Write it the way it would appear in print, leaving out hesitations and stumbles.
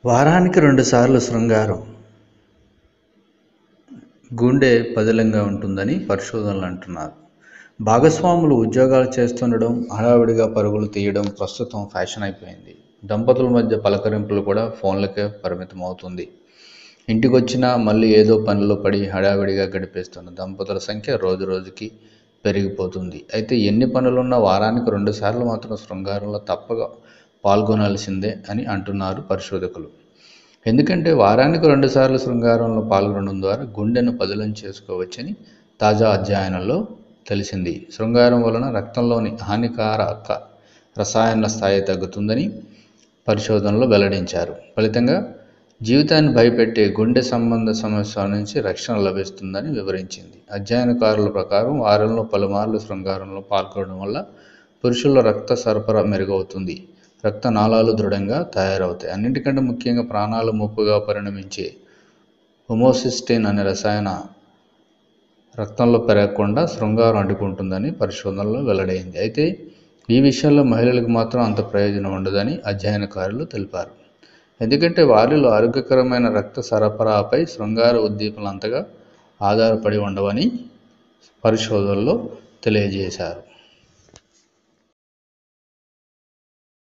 వారానికి 2 సార్లు శృంగారం గుండె పదిలంగా ఉంటుందని పరిశోధనలు అంటున్నారు. భాగస్వాములు ఉద్యోగాలు చేస్తుండడం, హడావిడిగా పరుగులు తీయడం ప్రస్తుతం ఫ్యాషన్ అయిపోయింది. దంపతుల మధ్య పలకరింపులు కూడా ఫోన్లకే పరిమితమవుతుంది. ఇంటికొచ్చినా మళ్ళీ ఏదో పనిలో పడి హడావిడిగా గడిపేస్తున్న దంపతుల సంఖ్య రోజురోజుకి పెరిగిపోతుంది. అయితే ఎన్ని పనులున్నా వారానికి 2 సార్లు మాత్రం శృంగారంలో తప్పక పాల్గొనాల్సిందే అని అంటున్నారు పరిశోధకులు. ఎందుకంటే వారానికి 2 సార్లు శృంగారంలో పాల్గొనడం ద్వారా గుండెను పదిలం చేసుకోవచ్చని తాజా అధ్యయనంలో తెలిసింది. శృంగారం వలన రక్తంలోని హానికారక రసాయనాల స్థాయి తగ్గుతుందని పరిశోధనలో వెల్లడించారు. ఫలితంగా జీవితాన్ని భయపెట్టే గుండె సంబంధ సమస్యల నుంచి రక్షణ లభిస్తుందని వివరించింది. అధ్యయనకారుల ప్రకారం వారంలో పలుమార్లు శృంగారంలో పాల్గొనడం వల్ల పురుషుల రక్త సరఫరా మెరుగవుతుంది, రక్తనాళాలు దృఢంగా తయారవుతాయి. అన్నిటికంటే ముఖ్యంగా ప్రాణాలు ముప్పుగా పరిణమించే హోమోసిస్టైన్ అనే రసాయనం రక్తంలో పెరగకుండా శృంగారం అడ్డుకుంటుందని పరిశోధనలో వెల్లడైంది. అయితే ఈ విషయంలో మహిళలకు మాత్రం అంత ప్రయోజనం ఉండదని అధ్యయనకారులు తెలిపారు. ఎందుకంటే వారిలో ఆరోగ్యకరమైన రక్త సరఫరాపై శృంగార ఉద్దీపనలు అంతగా ఆధారపడి ఉండవని పరిశోధనలో తెలియజేశారు.